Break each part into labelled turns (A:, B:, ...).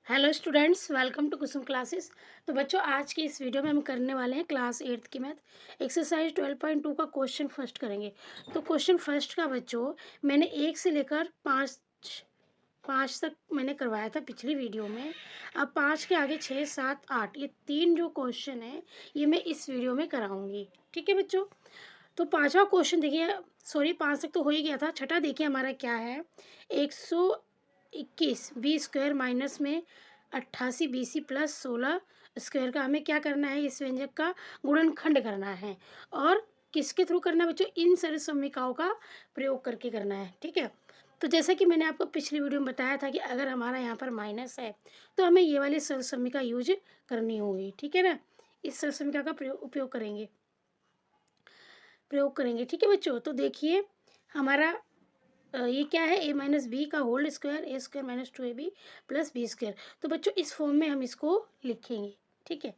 A: Hello students, welcome to Kusum classes. तो बच्चों, आज की इस वीडियो में हम करने वाले हैं क्लास 8th की मैथ एक्सरसाइज 12.2 का क्वेश्चन फर्स्ट करेंगे। तो क्वेश्चन फर्स्ट का बच्चों मैंने 1 से लेकर 5 तक मैंने करवाया था पिछली वीडियो में। अब 5 के आगे 6, 7, 8 ये 3 जो क्वेश्चन है ये मैं इस वीडियो में कराऊंगी। ठीक है बच्चों। तो पांचवा क्वेश्चन देखिए, सॉरी 5 तक तो हो ही गया था। छठा देखिए हमारा क्या है, 121 बी स्क्वायर माइनस में 88 बी सी प्लस 16 स्क्वायर का हमें क्या करना है, इस व्यंजक का गुणनखंड करना है। और किसके थ्रू करना है बच्चों, इन सरल समीकरणों का प्रयोग करके करना है। ठीक है। तो जैसा कि मैंने आपको पिछली वीडियो में बताया था कि अगर हमारा यहाँ पर माइनस है तो हमें ये वाली सरल समीकरण यूज करनी होगी। ठीक है ना, इस सरल समीकरण का उपयोग करेंगे। ठीक है बच्चों। तो देखिए हमारा ये क्या है, ए माइनस बी का whole square, A square minus 2ab plus B square. तो बच्चों इस फॉर्म में हम इसको लिखेंगे। ठीक है।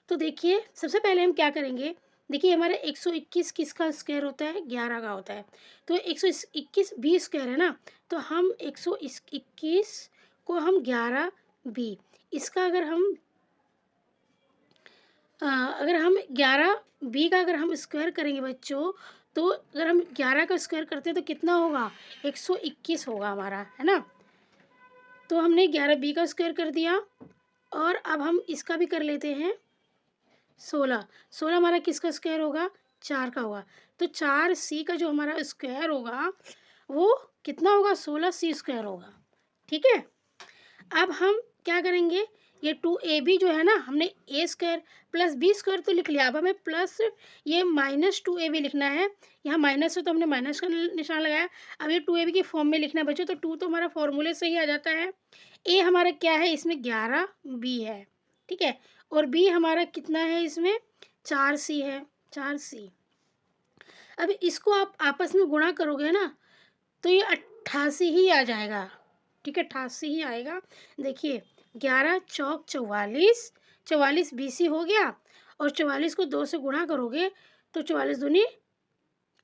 A: तो देखिए सबसे पहले हम क्या करेंगे, देखिए हमारा 121 किसका स्क्वायर होता है, 11 का होता है। तो 121 बी स्क्वायर है ना, तो हम 121 को हम 11 बी, इसका अगर हम 11 बी का अगर हम स्क्वायर करेंगे बच्चों, तो अगर हम 11 का स्क्वायर करते हैं तो कितना होगा, 121 होगा हमारा, है ना। तो हमने 11 बी का स्क्वायर कर दिया। और अब हम इसका भी कर लेते हैं, 16 हमारा किसका स्क्वायर होगा, 4 का होगा। तो 4 सी का जो हमारा स्क्वायर होगा वो कितना होगा, 16 सी स्क्वायर होगा। ठीक है। अब हम क्या करेंगे, ये 2ab जो है ना, हमने ए स्क्वायर प्लस बी स्क्वायर तो लिख लिया। अब हमें प्लस ये माइनस 2ab लिखना है। यहाँ माइनस है तो हमने माइनस का निशान लगाया। अब ये 2ab की फॉर्म में लिखना है बच्चों, तो 2 तो हमारा फॉर्मूले से ही आ जाता है। ए हमारा क्या है, इसमें 11 बी है। ठीक है। और बी हमारा कितना है, इसमें 4 सी है, 4 सी। अब इसको आप आपस में गुणा करोगे ना, तो ये 88 ही आ जाएगा। ठीक है, 88 ही आएगा। देखिए 11 चौक 44, 44 बीसी हो गया। और 44 को 2 से गुणा करोगे तो 44 दूनी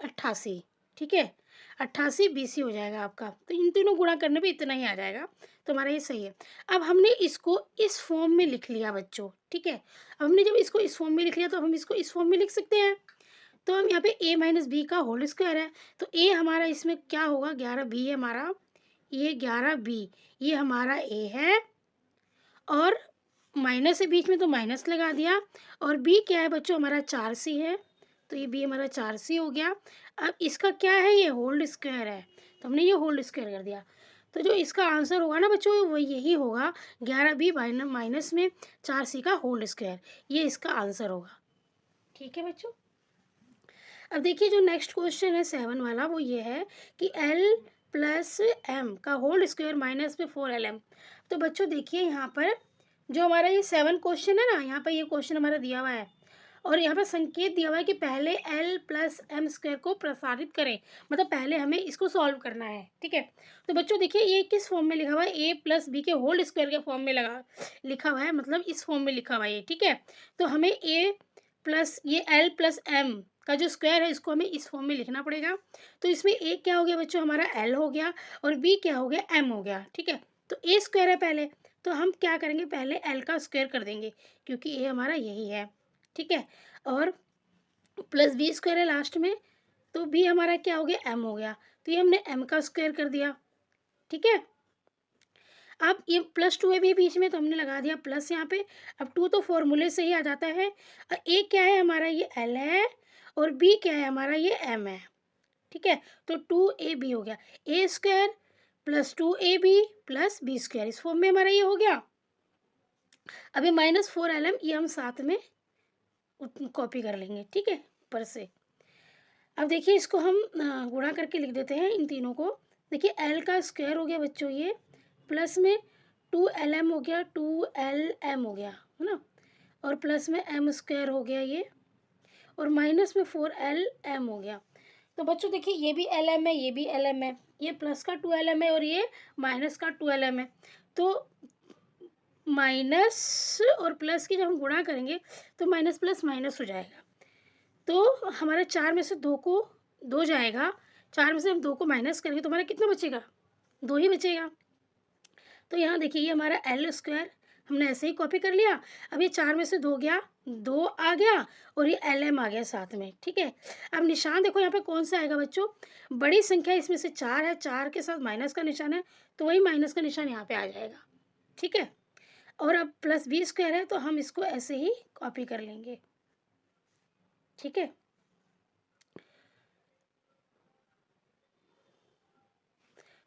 A: 88। ठीक है, 88 बीसी हो जाएगा आपका। तो इन तीनों गुणा करने पे इतना ही आ जाएगा। तो हमारा ये सही है। अब हमने इसको इस फॉर्म में लिख लिया बच्चों। ठीक है। अब हमने जब इसको इस फॉर्म में लिख लिया तो हम इसको इस फॉर्म में लिख सकते हैं। तो हम यहाँ पे ए माइनस बी का होल स्क्वायर है, तो ए हमारा इसमें क्या होगा, 11 बी है हमारा, ये 11 बी, ये हमारा ए है। और माइनस है बीच में तो माइनस लगा दिया। और बी क्या है बच्चों, हमारा 4 सी है, तो ये बी हमारा 4 सी हो गया। अब इसका क्या है, ये होल्ड स्क्वायर है, तो हमने ये होल्ड स्क्वायर कर दिया। तो जो इसका आंसर होगा ना बच्चों वो यही होगा, 11 बी माइनस में 4 सी का होल्ड स्क्वायर, ये इसका आंसर होगा। ठीक है बच्चों। अब देखिए जो नेक्स्ट क्वेश्चन है 7 वाला, वो ये है कि L प्लस एम का होल स्क्वायर माइनस में 4LM। तो बच्चों देखिए यहाँ पर जो हमारा ये 7 क्वेश्चन है ना, यहाँ पर ये क्वेश्चन हमारा दिया हुआ है और यहाँ पर संकेत दिया हुआ है कि पहले L प्लस एम स्क्वायर को प्रसारित करें, मतलब पहले हमें इसको सॉल्व करना है। ठीक है। तो बच्चों देखिए ये किस फॉर्म में लिखा हुआ है, ए प्लस बी के होल स्क्वायर के फॉर्म में लिखा हुआ है, मतलब इस फॉर्म में लिखा हुआ है। ठीक है। तो हमें ए प्लस ये L प्लस एम का जो स्क्वायर है इसको हमें इस फॉर्म में लिखना पड़ेगा। तो इसमें ए क्या हो गया बच्चों, हमारा L हो गया, और बी क्या हो गया, M हो गया। ठीक है। तो ए स्क्वायर है पहले, तो हम क्या करेंगे, पहले L का स्क्वायर कर देंगे क्योंकि ए हमारा यही है। ठीक है। और प्लस बी स्क्वायर है लास्ट में, तो बी हमारा क्या हो गया, M हो गया, तो ये हमने M का स्क्वायर कर दिया। ठीक है। अब ये प्लस 2 है भी बीच में, तो हमने लगा दिया प्लस यहाँ पे। अब 2 तो फॉर्मूले से ही आ जाता है। और ए क्या है हमारा, ये L है, और बी क्या है हमारा, ये M है। ठीक है। तो 2ab हो गया, A square plus 2ab plus B square, इस फॉर्म में हमारा ये हो गया। अभी -4LM ये हम साथ में कॉपी कर लेंगे। ठीक है, ऊपर से। अब देखिए इसको हम गुणा करके लिख देते हैं इन तीनों को। देखिए L का स्क्वायर हो गया बच्चों ये, प्लस में 2LM हो गया, 2LM हो गया, है ना। और प्लस में M स्क्वायर हो गया ये, और माइनस में 4LM हो गया। तो बच्चों देखिए ये भी LM है, ये भी LM है, ये प्लस का 2LM है और ये माइनस का 2LM है। तो माइनस और प्लस की जब हम गुणा करेंगे तो माइनस प्लस माइनस हो जाएगा। तो हमारे 4 में से 2 को 2 जाएगा, 4 में से हम 2 को माइनस करेंगे तो हमारा कितना बचेगा, 2 ही बचेगा। तो यहाँ देखिए ये हमारा एल स्क्वायर हमने ऐसे ही कॉपी कर लिया। अब ये 4 में से 2 गया, 2 आ गया और ये एल एम आ गया साथ में, ठीक है। अब निशान देखो यहाँ पे कौन सा आएगा बच्चों, बड़ी संख्या इसमें से 4 है, 4 के साथ माइनस का निशान है, तो वही माइनस का निशान यहाँ पे आ जाएगा, ठीक है। और अब प्लस बी स्क्वायर है तो हम इसको ऐसे ही कॉपी कर लेंगे, ठीक है।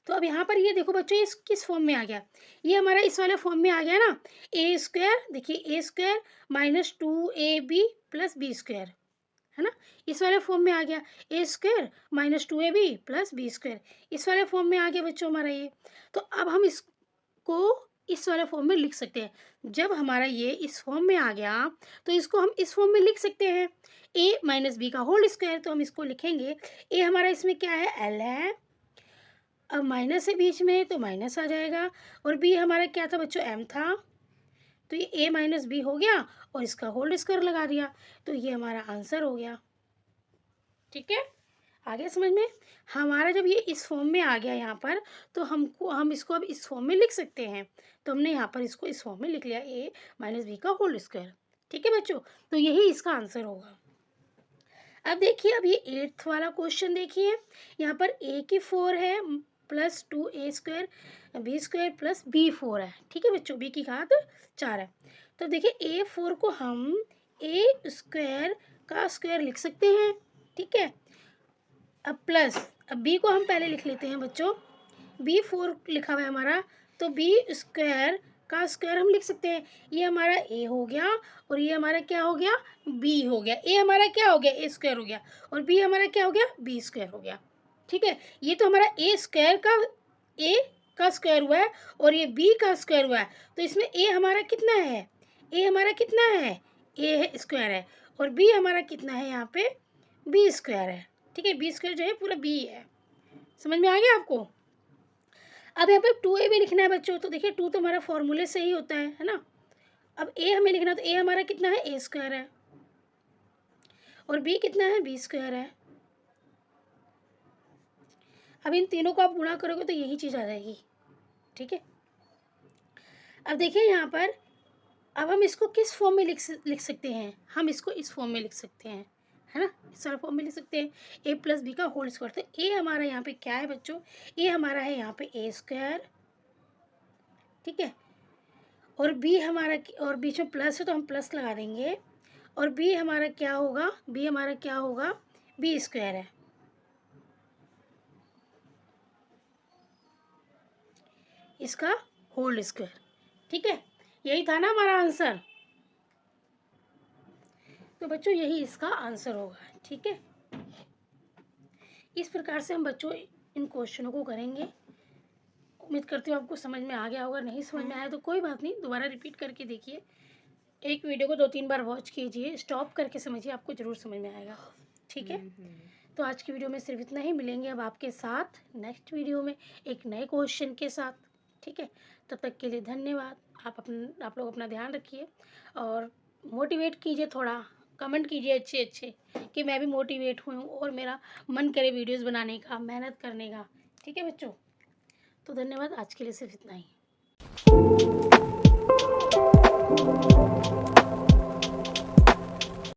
A: तो अब यहाँ पर ये देखो बच्चों ये किस फॉर्म में आ गया, ये हमारा इस वाले फॉर्म में आ गया ना, ए स्क्वायर, देखिए A square minus 2ab plus B square, है ना, इस वाले फॉर्म में आ गया। A square minus 2ab plus B square, इस वाले फॉर्म में आ गया बच्चों हमारा ये। तो अब हम इसको इस वाले फॉर्म में लिख सकते हैं। जब हमारा ये इस फॉर्म में आ गया तो इसको हम इस फॉर्म में लिख सकते हैं, ए माइनस बी का होल स्क्वायर। तो हम इसको लिखेंगे, ए हमारा इसमें क्या है, एल है, अब माइनस है बीच में तो माइनस आ जाएगा, और बी हमारा क्या था बच्चों, एम था, तो ये ए माइनस बी हो गया और इसका होल स्क्वायर लगा दिया, तो ये हमारा आंसर हो गया, ठीक है। आ गया समझ में। हमारा जब ये इस फॉर्म में आ गया यहाँ पर, तो हम इसको अब इस फॉर्म में लिख सकते हैं। तो हमने यहाँ पर इसको इस फॉर्म में लिख लिया, ए माइनस बी का होल स्क्वायर, ठीक है बच्चों। तो यही इसका आंसर होगा। अब देखिए, अब ये 8th वाला क्वेश्चन देखिए, यहाँ पर ए की 4 है plus 2a square B square plus B 4 है, ठीक है बच्चों, बी की घात 4 है। तो देखिए a4 को हम ए स्क्वायर का स्क्वायर लिख सकते हैं, ठीक है। अब प्लस, अब बी को हम पहले लिख लेते हैं बच्चों, b4 लिखा हुआ है हमारा, तो बी स्क्वायर का स्क्वायर हम लिख सकते हैं। ये हमारा ए हो गया और ये हमारा क्या हो गया, बी हो गया। ए हमारा क्या हो गया, ए स्क्वायर हो गया, और बी हमारा क्या हो गया, बी स्क्वायर हो गया, ठीक है। ये तो हमारा ए स्क्वायर का ए का स्क्वायर हुआ है और ये बी का स्क्वायर हुआ है, तो इसमें ए हमारा कितना है, ए हमारा कितना है, ए स्क्वायर है, और बी हमारा कितना है, यहाँ पे बी स्क्वायर है, ठीक है। बी स्क्वायर जो है पूरा बी है, समझ में आ गया आपको। अब यहाँ पे 2a भी लिखना है बच्चों, तो देखिए 2 तो हमारा फॉर्मूले से ही होता है ना। अब a हमें लिखना, तो a हमारा कितना है, a स्क्वायर है, और b कितना है, b स्क्वायर है। अब इन तीनों को आप गुणा करोगे तो यही चीज़ आ जाएगी, ठीक है। अब देखिए यहाँ पर, अब हम इसको किस फॉर्म में लिख सकते हैं, हम इसको इस फॉर्म में लिख सकते हैं, है ना, इस वाला फॉर्म में लिख सकते हैं, ए प्लस बी का होल स्क्वायर। तो ए हमारा यहाँ पे क्या है बच्चों, ए हमारा है यहाँ पे ए स्क्वायर, ठीक है, और बी हमारा, और बीच में प्लस है तो हम प्लस लगा देंगे, और बी हमारा क्या होगा, बी हमारा क्या होगा, बी स्क्वायर है, इसका होल स्क्वायर, ठीक है। यही था ना हमारा आंसर, तो बच्चों यही इसका आंसर होगा, ठीक है। इस प्रकार से हम बच्चों इन क्वेश्चनों को करेंगे। उम्मीद करती हूँ आपको समझ में आ गया होगा, नहीं समझ में आया तो कोई बात नहीं, दोबारा रिपीट करके देखिए, एक वीडियो को 2-3 बार वॉच कीजिए, स्टॉप करके समझिए, आपको ज़रूर समझ में आएगा, ठीक है। तो आज की वीडियो में सिर्फ इतना ही, मिलेंगे अब आपके साथ नेक्स्ट वीडियो में एक नए क्वेश्चन के साथ, ठीक है। तब तक के लिए धन्यवाद। आप लोग अपना ध्यान रखिए और मोटिवेट कीजिए, थोड़ा कमेंट कीजिए अच्छे अच्छे, कि मैं भी मोटिवेट हूँ और मेरा मन करे वीडियोस बनाने का, मेहनत करने का, ठीक है बच्चों। तो धन्यवाद, आज के लिए सिर्फ इतना ही।